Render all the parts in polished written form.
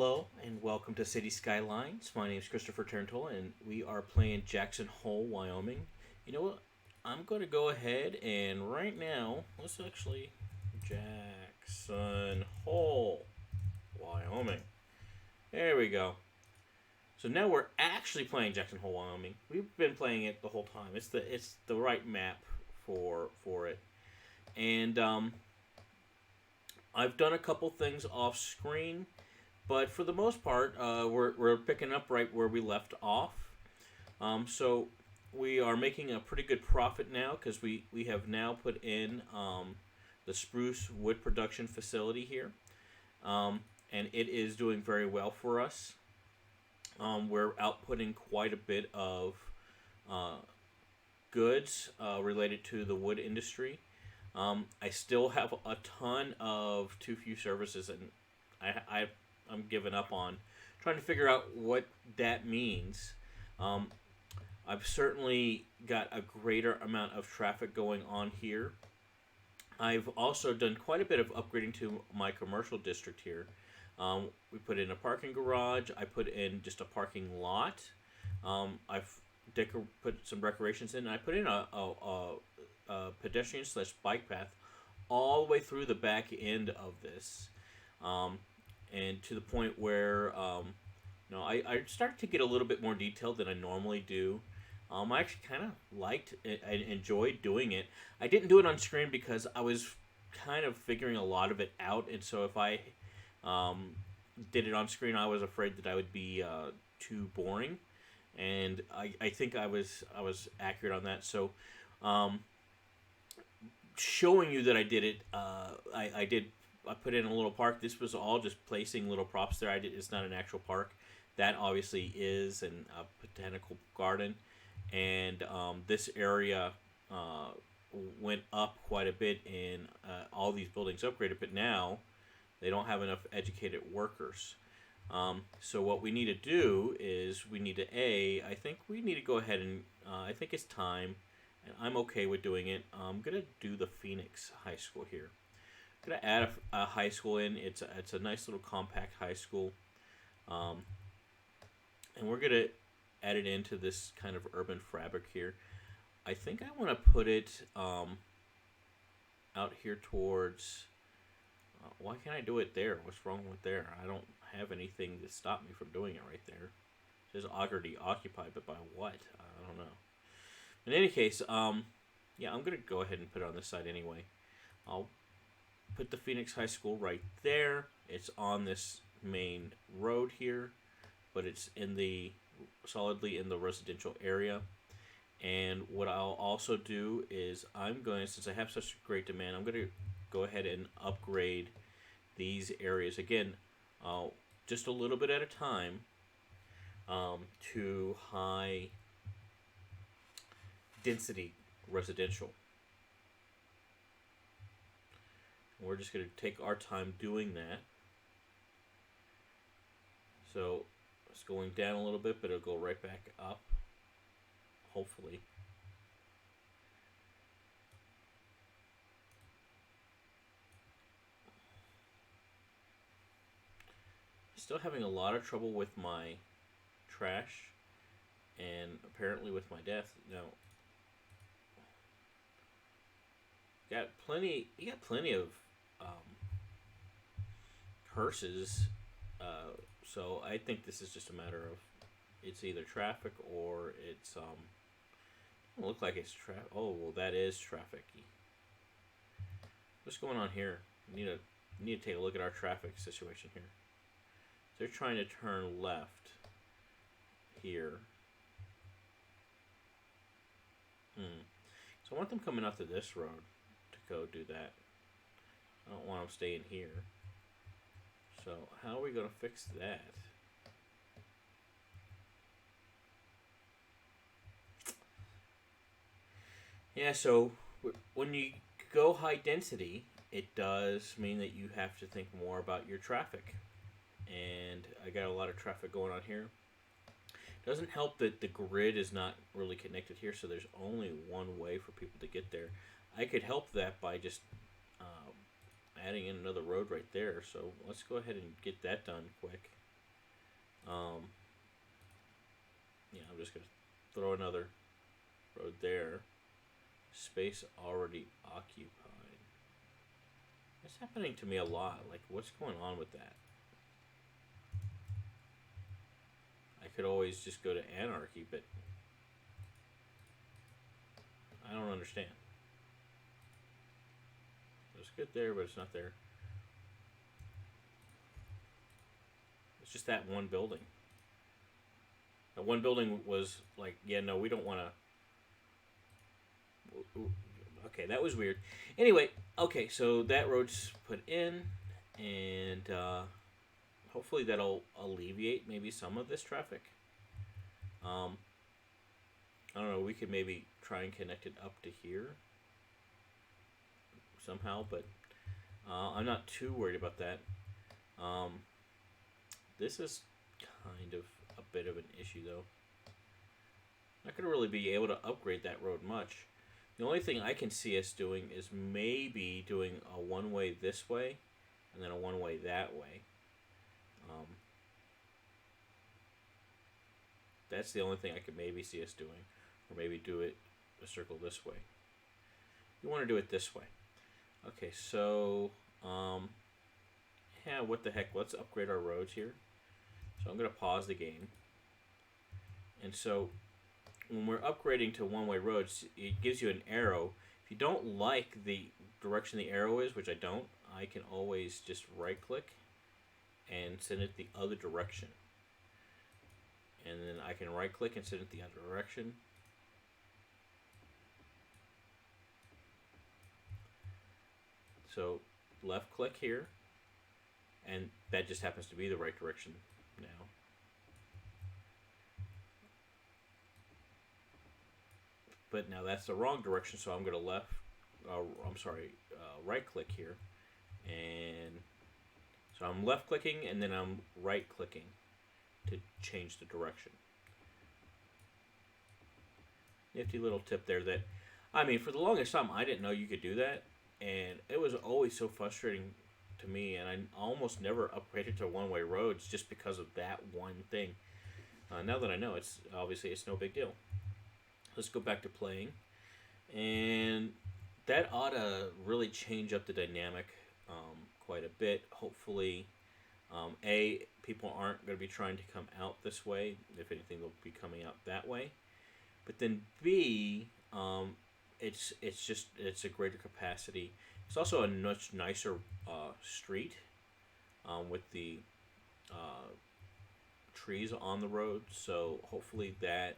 Hello and welcome to City Skylines. My name is Christopher Turntull and we are playing Jackson Hole, Wyoming. You know what? I'm going to go ahead and right now, let's actually Jackson Hole, Wyoming. There we go. So now we're actually playing Jackson Hole, Wyoming. We've been playing it the whole time. It's the right map for it. And I've done a couple things off screen. But for the most part, we're picking up right where we left off. So we are making a pretty good profit now because we have now put in the spruce wood production facility here. And it is doing very well for us. We're outputting quite a bit of goods related to the wood industry. I still have a ton of too few services, and I'm giving up on trying to figure out what that means. I've certainly got a greater amount of traffic going on here. I've also done quite a bit of upgrading to my commercial district here. We put in a parking garage. I put in just a parking lot. I've put some decorations in. I put in a pedestrian / bike path all the way through the back end of this. And to the point where I started to get a little bit more detailed than I normally do. I actually kind of liked it. I enjoyed doing it. I didn't do it on screen because I was kind of figuring a lot of it out, and so if I did it on screen, I was afraid that I would be too boring, and I think I was accurate on that. So showing you that I did it, I put in a little park. This was all just placing little props there. It's not an actual park. That obviously is a botanical garden. And this area went up quite a bit in all these buildings upgraded. But now they don't have enough educated workers. So what we need to do is we need to, I think we need to go ahead and, I think it's time. And I'm okay with doing it. I'm going to do the Phoenix High School here. Gonna add a high school in. It's a nice little compact high school, and we're gonna add it into this kind of urban fabric here. I think I want to put it out here towards. Why can't I do it there? What's wrong with there? I don't have anything to stop me from doing it right there. It says already occupied, but by what? I don't know. In any case, yeah, I'm gonna go ahead and put it on this side anyway. I'll put the Phoenix High School right there. It's on this main road here, but it's solidly in the residential area. And what I'll also do is since I have such great demand, I'm going to go ahead and upgrade these areas again, just a little bit at a time, to high density residential. We're just going to take our time doing that. So it's going down a little bit, but it'll go right back up, hopefully. Still having a lot of trouble with my trash, and apparently with my death. Now, you got plenty of hearses, so I think this is just a matter of it's either traffic or it's doesn't look like it's traffic. Oh well, that is traffic. What's going on here? We need to take a look at our traffic situation here. They're trying to turn left here. So I want them coming up to this road to go do that. I don't want them staying here. So how are we going to fix that? Yeah, so when you go high density, it does mean that you have to think more about your traffic. And I got a lot of traffic going on here. Doesn't help that the grid is not really connected here, so there's only one way for people to get there. I could help that by just adding in another road right there. So let's go ahead and get that done quick. Um, yeah, I'm just gonna throw another road there. Space already occupied. It's happening to me a lot. Like, what's going on with that? I could always just go to anarchy, but I don't understand. It's good there, but it's not there. It's just that one building. That one building was like, yeah, no, we don't want to. Okay, that was weird. Anyway, okay, so that road's put in, and hopefully that'll alleviate maybe some of this traffic. Um, I don't know. We could maybe try and connect it up to here somehow, but I'm not too worried about that. Um, this is kind of a bit of an issue, though. Not going to really be able to upgrade that road much. The only thing I can see us doing is maybe doing a one-way this way and then a one-way that way. That's the only thing I could maybe see us doing. Or maybe do it a circle this way. You want to do it this way. Okay, so, yeah, what the heck. Let's upgrade our roads here. So I'm going to pause the game. And so when we're upgrading to one-way roads, it gives you an arrow. If you don't like the direction the arrow is, which I don't, I can always just right-click and send it the other direction. And then I can right-click and send it the other direction. So left-click here, and that just happens to be the right direction now. But now that's the wrong direction, so I'm going to right click here. And so I'm left clicking and then I'm right clicking to change the direction. Nifty little tip there that, I mean, for the longest time, I didn't know you could do that. And it was always so frustrating to me, and I almost never upgraded to one-way roads just because of that one thing. Now that I know, it's no big deal. Let's go back to playing, and that ought to really change up the dynamic quite a bit. Hopefully, people aren't going to be trying to come out this way. If anything, they'll be coming out that way. But then B, it's a greater capacity. It's also a much nicer street with the trees on the road. So hopefully that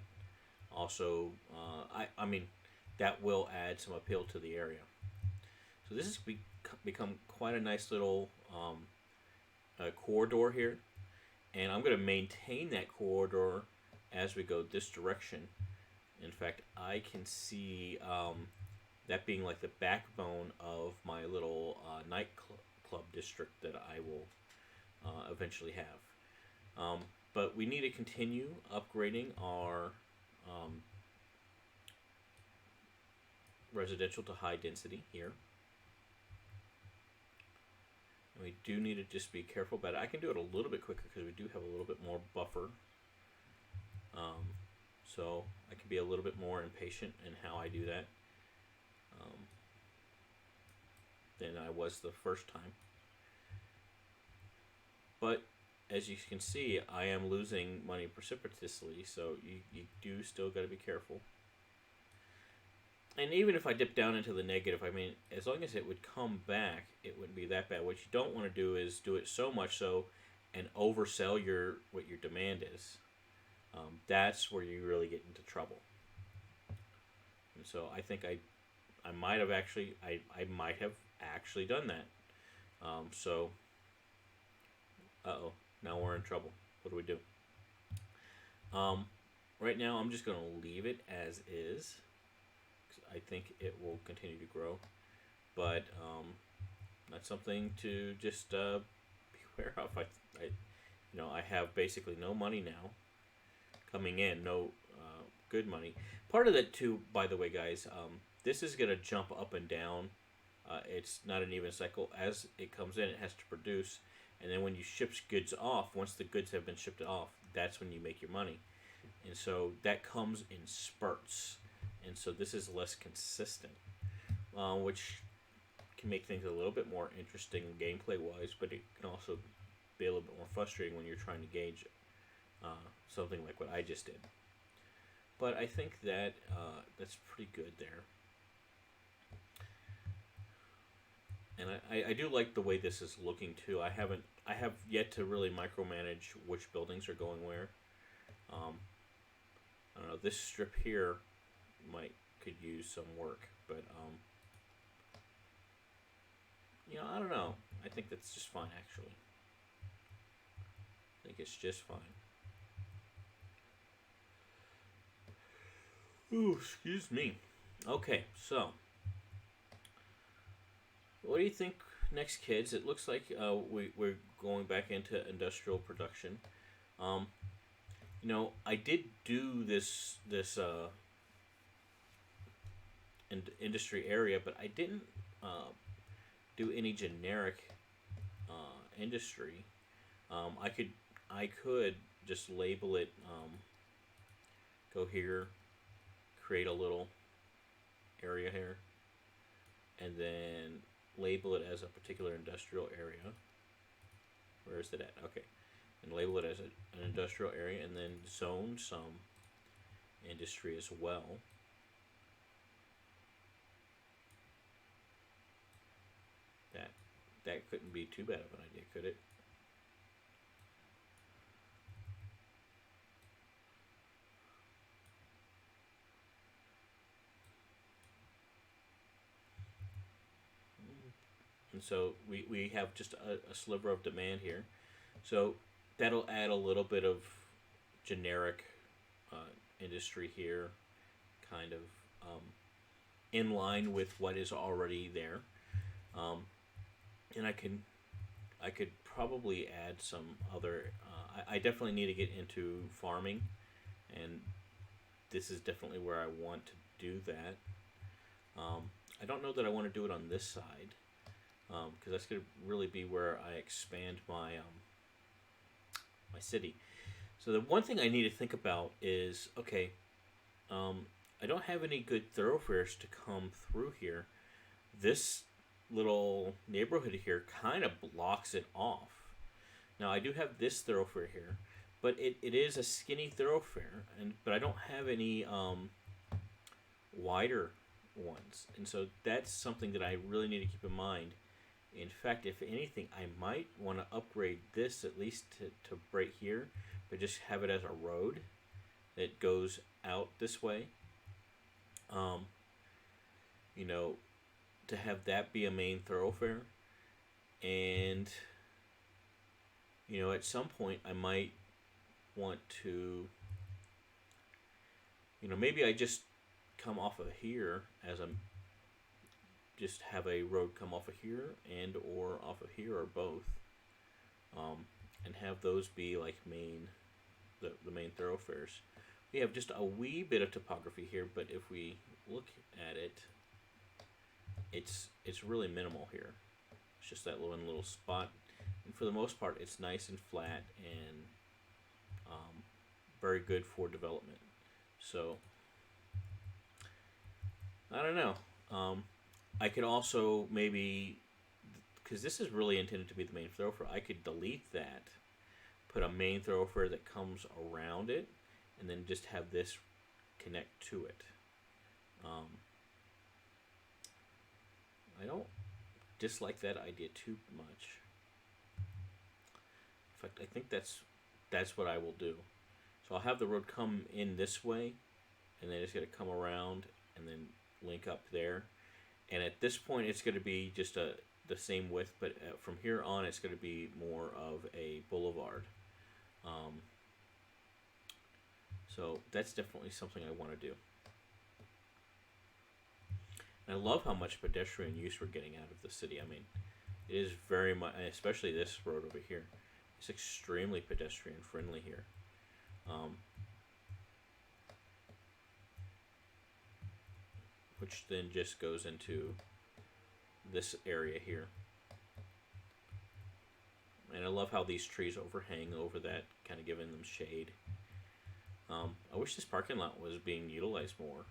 also, I mean, that will add some appeal to the area. So this has become quite a nice little corridor here. And I'm going to maintain that corridor as we go this direction. In fact, I can see that being like the backbone of my little nightclub district that I will eventually have. But we need to continue upgrading our residential to high density here. And we do need to just be careful about it. I can do it a little bit quicker because we do have a little bit more buffer. So I can be a little bit more impatient in how I do that than I was the first time. But as you can see, I am losing money precipitously, so you do still got to be careful. And even if I dip down into the negative, I mean, as long as it would come back, it wouldn't be that bad. What you don't want to do is do it so much so and oversell what your demand is. That's where you really get into trouble. And so I think I might have actually done that. So, now we're in trouble. What do we do? Right now I'm just going to leave it as is. I think it will continue to grow, but that's something to just beware of. I have basically no money now coming in, no good money. Part of that too, by the way, guys, this is going to jump up and down. It's not an even cycle. As it comes in, it has to produce, And then when you ship goods off, once the goods have been shipped off, that's when you make your money. And so that comes in spurts. And so this is less consistent, which can make things a little bit more interesting gameplay wise, but it can also be a little bit more frustrating when you're trying to gauge something like what I just did. But I think that that's pretty good there. And I do like the way this is looking too. I have yet to really micromanage which buildings are going where. I don't know. This strip here could use some work, but I don't know. I think that's just fine actually. I think it's just fine. Ooh, excuse me. Okay, so what do you think next, kids? It looks like we're going back into industrial production. Um, I did do this industry area, but I didn't do any generic industry. I could just label it. Go here, create a little area here, and then label it as a particular industrial area. Where is it at? Okay. And label it as an industrial area, and then zone some industry as well. That couldn't be too bad of an idea, could it? And so we have just a sliver of demand here. So that'll add a little bit of generic industry here, kind of in line with what is already there. And I could probably add some other. I definitely need to get into farming, and this is definitely where I want to do that. I don't know that I want to do it on this side, because that's going to really be where I expand my my city. So the one thing I need to think about is, okay, I don't have any good thoroughfares to come through here. This little neighborhood here kind of blocks it off. Now I do have this thoroughfare here, but it is a skinny thoroughfare, but I don't have any wider ones, and so that's something that I really need to keep in mind. In fact, if anything, I might want to upgrade this at least to right here, but just have it as a road that goes out this way. Um, you know, to have that be a main thoroughfare. And, at some point I might want to, maybe I just come off of here as a just have a road come off of here and or off of here or both, and have those be like the main thoroughfares. We have just a wee bit of topography here, but if we look at it, it's really minimal here. It's just that little spot, and for the most part, it's nice and flat and very good for development. So I don't know. I could also maybe, because this is really intended to be the main thoroughfare, I could delete that, put a main thoroughfare that comes around it, and then just have this connect to it. I don't dislike that idea too much. In fact, I think that's what I will do. So I'll have the road come in this way, and then it's going to come around and then link up there. And at this point, it's going to be just the same width, but from here on, it's going to be more of a boulevard. So that's definitely something I want to do. And I love how much pedestrian use we're getting out of the city. I mean, it is very much, especially this road over here. It's extremely pedestrian friendly here. Which then just goes into this area here. And I love how these trees overhang over that, kind of giving them shade. I wish this parking lot was being utilized more.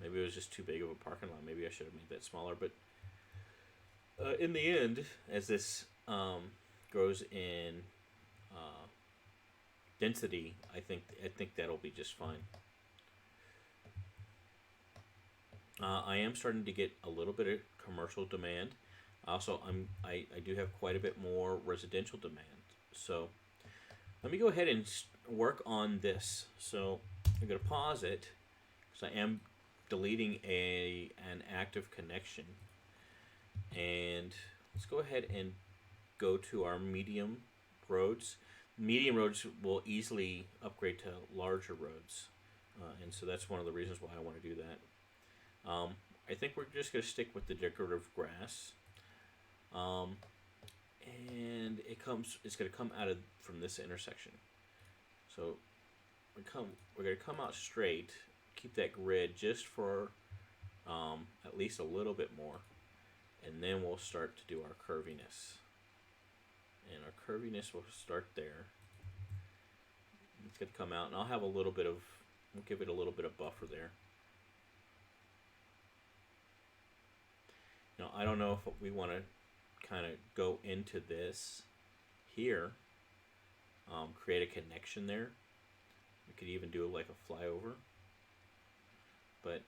Maybe it was just too big of a parking lot. Maybe I should have made that smaller. But in the end, as this grows in density, I think that'll be just fine. I am starting to get a little bit of commercial demand. Also, I do have quite a bit more residential demand. So let me go ahead and work on this. So I'm going to pause it because I am deleting an active connection. And let's go ahead and go to our medium roads. Medium roads will easily upgrade to larger roads. And so that's one of the reasons why I want to do that. I think we're just going to stick with the decorative grass. And it's going to come out from this intersection. So we're going to come out straight, keep that grid just for at least a little bit more, and then we'll start to do our curviness. And our curviness will start there. It's going to come out, and we'll give it a little bit of buffer there. Now, I don't know if we want to kind of go into this here, create a connection there. We could even do like a flyover, but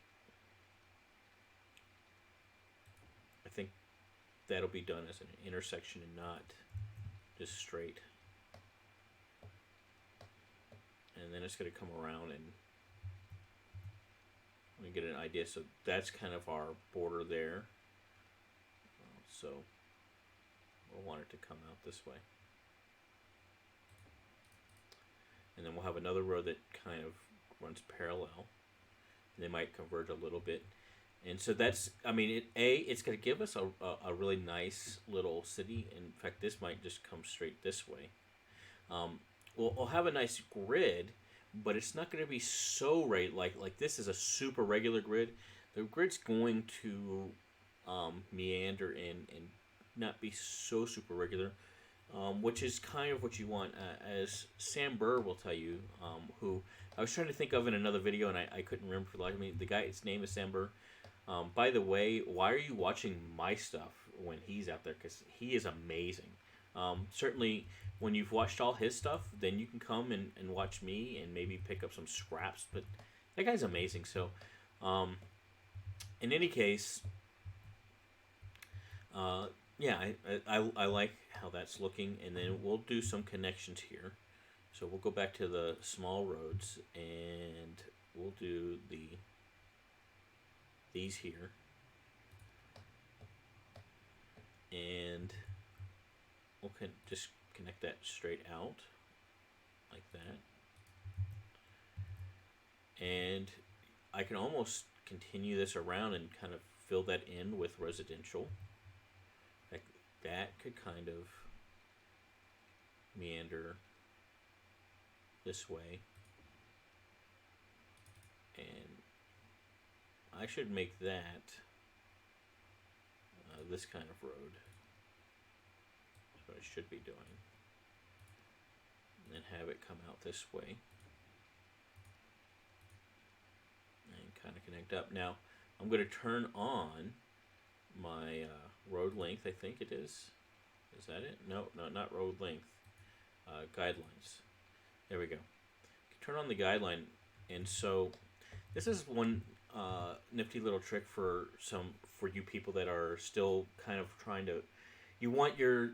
I think that'll be done as an intersection and not just straight. And then it's going to come around and we get an idea. So that's kind of our border there. So we'll want it to come out this way. And then we'll have another road that kind of runs parallel. And they might converge a little bit. And so that's, it's going to give us a really nice little city. In fact, this might just come straight this way. We'll have a nice grid, but it's not going to be so like this is a super regular grid. The grid's going to meander and not be so super regular, which is kind of what you want. As Sam Burr will tell you, who I was trying to think of in another video and I couldn't remember for the life of me. The guy's name is Sam Burr. By the way, why are you watching my stuff when he's out there? Because he is amazing. Certainly, when you've watched all his stuff, then you can come and watch me and maybe pick up some scraps. But that guy's amazing. So, in any case, I like how that's looking. And then we'll do some connections here. So we'll go back to the small roads and we'll do these here. And we'll just connect that straight out like that. And I can almost continue this around and kind of fill that in with residential. Like that could kind of meander this way. And I should make that this kind of road. That's what I should be doing. And then have it come out this way. And kind of connect up. Now, I'm going to turn on my road length, I think it is. Is that it? No, not road length. Guidelines. There we go. Turn on the guideline. And so, this is one nifty little trick for you people that are still kind of trying to. You want your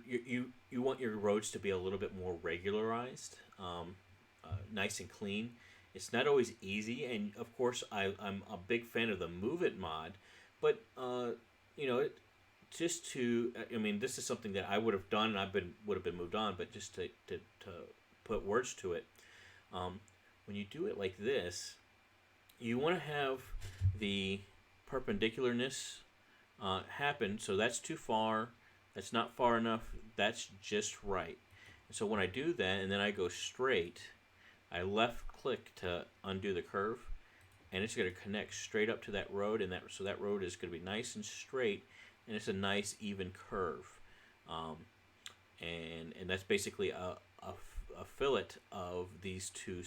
roads to be a little bit more regularized, nice and clean. It's not always easy, and of course I'm a big fan of the Move It mod, but this is something that I would have done and would have been moved on, but just to put words to it, when you do it like this, you want to have the perpendicularness happen. So that's too far. That's not far enough. That's just right. And so when I do that and then I go straight, I left click to undo the curve, and it's going to connect straight up to that road, and so that road is going to be nice and straight, and it's a nice even curve. and that's basically a fillet of these two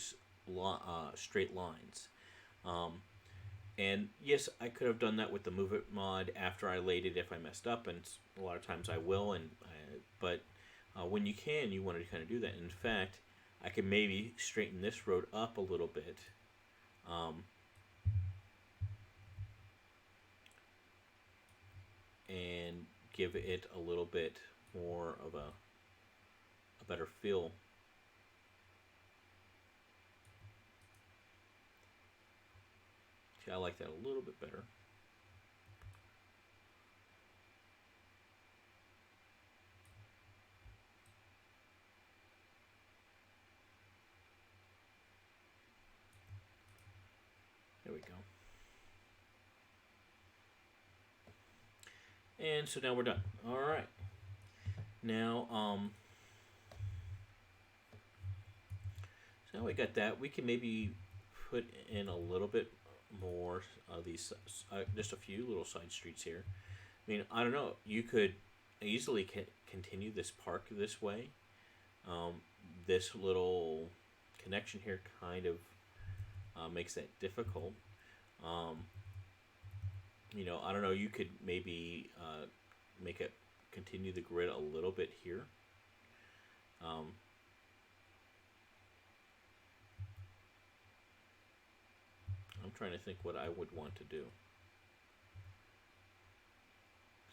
straight lines. Um, and yes, I could have done that with the Move It mod after I laid it if I messed up, and a lot of times I will. But when you can, you want to kind of do that. In fact, I can maybe straighten this road up a little bit. And give it a little bit more of a better feel. See, I like that a little bit better. There we go. And so now we're done. All right. Now, so now we got that. We can maybe put in a little bit more of these, just a few little side streets here. I mean, I don't know. You could easily continue this park this way. This little connection here kind of makes that difficult. You know, I don't know. You could maybe make it continue the grid a little bit here. I'm trying to think what I would want to do.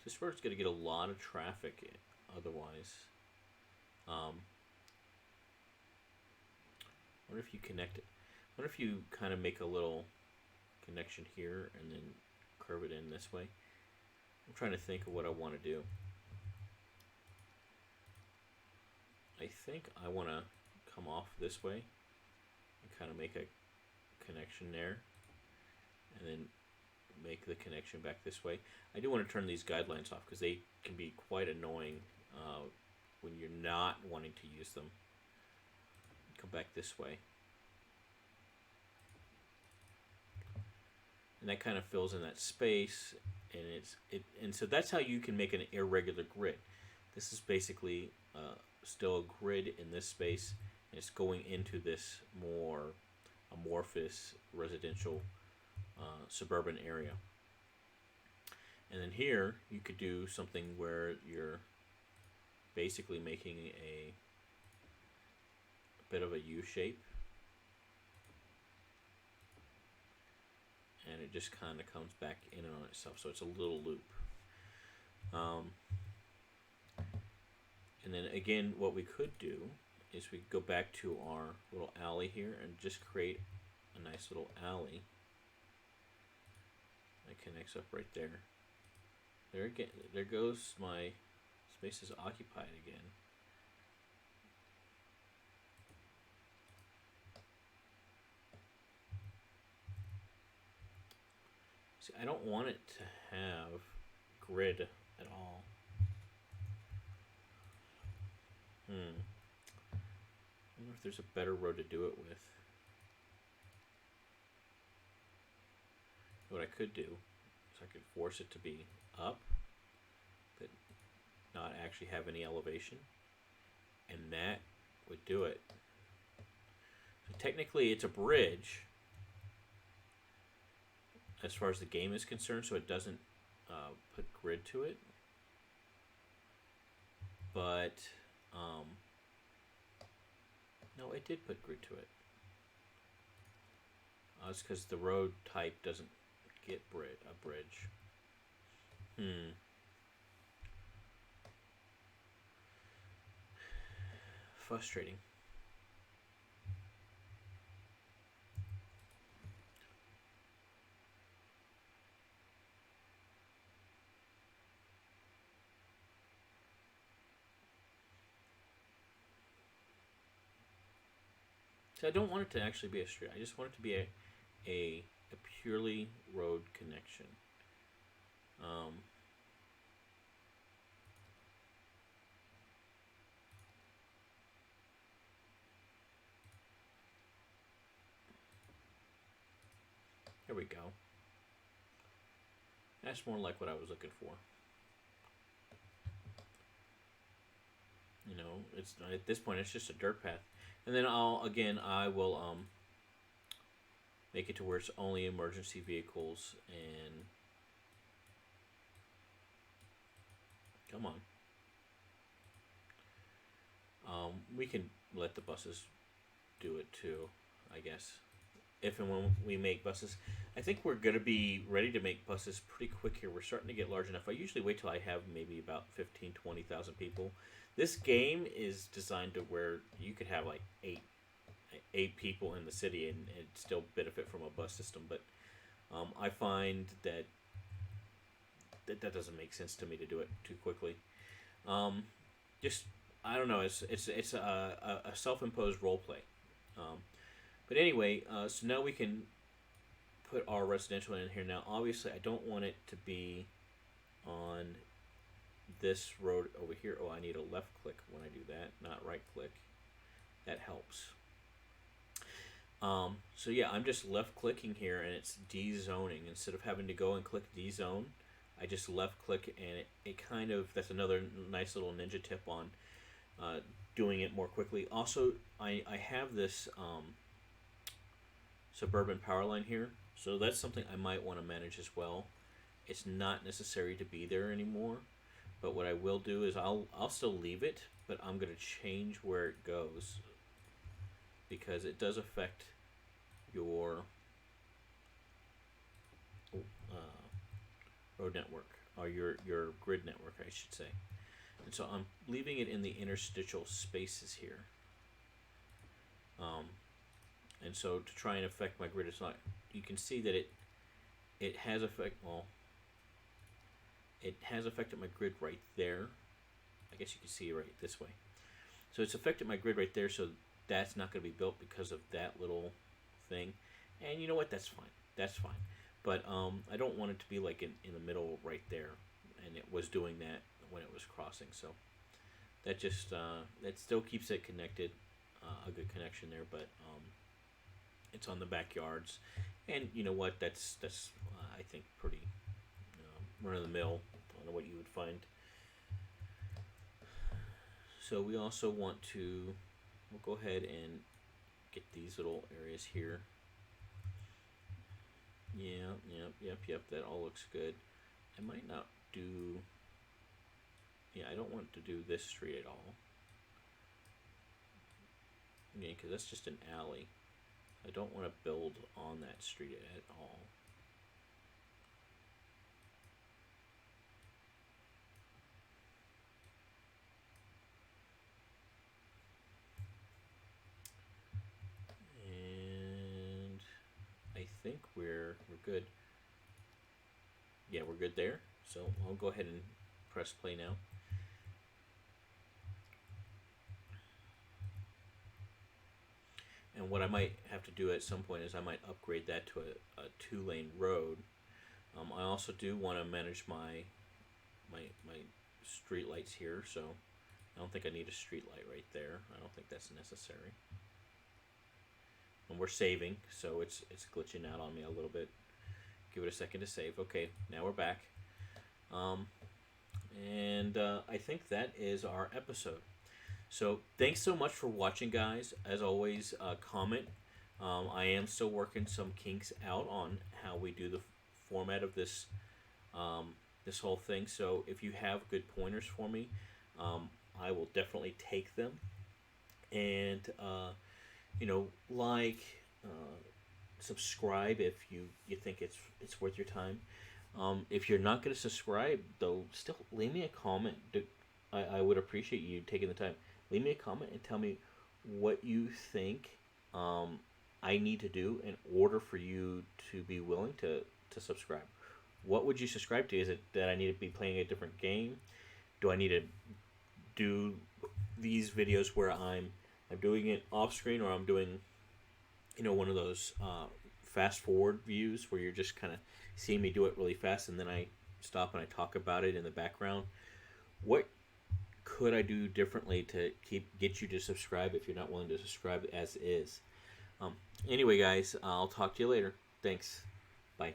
This road's going to get a lot of traffic otherwise. What if you connect it? What if you kind of make a little connection here and then curve it in this way? I'm trying to think of what I want to do. I think I want to come off this way and kind of make a connection there and then make the connection back this way. I do want to turn these guidelines off because they can be quite annoying when you're not wanting to use them. Come back this way. And that kind of fills in that space, and so that's how you can make an irregular grid. This is basically still a grid in this space, and it's going into this more amorphous residential suburban area. And then here you could do something where you're basically making a bit of a U shape, and it just kind of comes back in on itself, so it's a little loop. And then again, what we could do is we could go back to our little alley here and just create a nice little alley that connects up right there. There again, there goes my space is occupied again. See, I don't want it to have grid at all. I wonder if there's a better road to do it with. What I could do is I could force it to be up, but not actually have any elevation, and that would do it. So technically it's a bridge as far as the game is concerned, so it doesn't put grid to it, but no, it did put grid to it. It's because the road type doesn't get a bridge. Frustrating. So I don't want it to actually be a street. I just want it to be a purely road connection. There we go. That's more like what I was looking for. You know, it's at this point it's just a dirt path, and then I will make it to where it's only emergency vehicles and come on. We can let the buses do it too, I guess. If and when we make buses, I think we're going to be ready to make buses pretty quick here. We're starting to get large enough. I usually wait till I have maybe about 15, 20,000 people. This game is designed to where you could have like eight people in the city and still benefit from a bus system. But I find that doesn't make sense to me to do it too quickly. Just I don't know. It's a self-imposed role play. But anyway, so now we can put our residential in here. Now, obviously, I don't want it to be on this road over here. Oh, I need a left click when I do that, not right click. That helps. So yeah, I'm just left clicking here, and it's dezoning. Instead of having to go and click dezone, I just left click, and it kind of, that's another nice little ninja tip on doing it more quickly. Also, I have this suburban power line here, so that's something I might want to manage as well. It's not necessary to be there anymore, but what I will do is I'll still leave it, but I'm going to change where it goes because it does affect your road network, or your grid network, I should say. And so I'm leaving it in the interstitial spaces here. And so to try and affect my grid, it's not. You can see that it has affect. Well, it has affected my grid right there. I guess you can see it right this way. So it's affected my grid right there. So that's not going to be built because of that little thing. And you know what? That's fine. That's fine. But I don't want it to be like in the middle right there. And it was doing that when it was crossing. So that just that still keeps it connected, a good connection there. But it's on the backyards, and you know what? That's I think pretty run of the mill. I don't know what you would find. So we also want to. We'll go ahead and get these little areas here. Yeah, yep. That all looks good. I might not do. Yeah, I don't want to do this street at all. Yeah, because that's just an alley. I don't want to build on that street at all. And I think we're good. Yeah, we're good there. So I'll go ahead and press play now. And what I might have to do at some point is I might upgrade that to a 2-lane road. I also do want to manage my street lights here, so I don't think I need a street light right there. I don't think that's necessary. And we're saving, so it's glitching out on me a little bit. Give it a second to save. Okay, now we're back. And I think that is our episode. So thanks so much for watching, guys. As always, comment. I am still working some kinks out on how we do the format of this this whole thing. So if you have good pointers for me, I will definitely take them. And subscribe if you think it's worth your time. If you're not going to subscribe, though, still leave me a comment. I would appreciate you taking the time. Leave me a comment and tell me what you think I need to do in order for you to be willing to subscribe. What would you subscribe to? Is it that I need to be playing a different game? Do I need to do these videos where I'm doing it off screen, or I'm doing one of those fast forward views where you're just kind of seeing me do it really fast and then I stop and I talk about it in the background? What could I do differently to get you to subscribe if you're not willing to subscribe as is? Anyway, guys, I'll talk to you later. Thanks. Bye.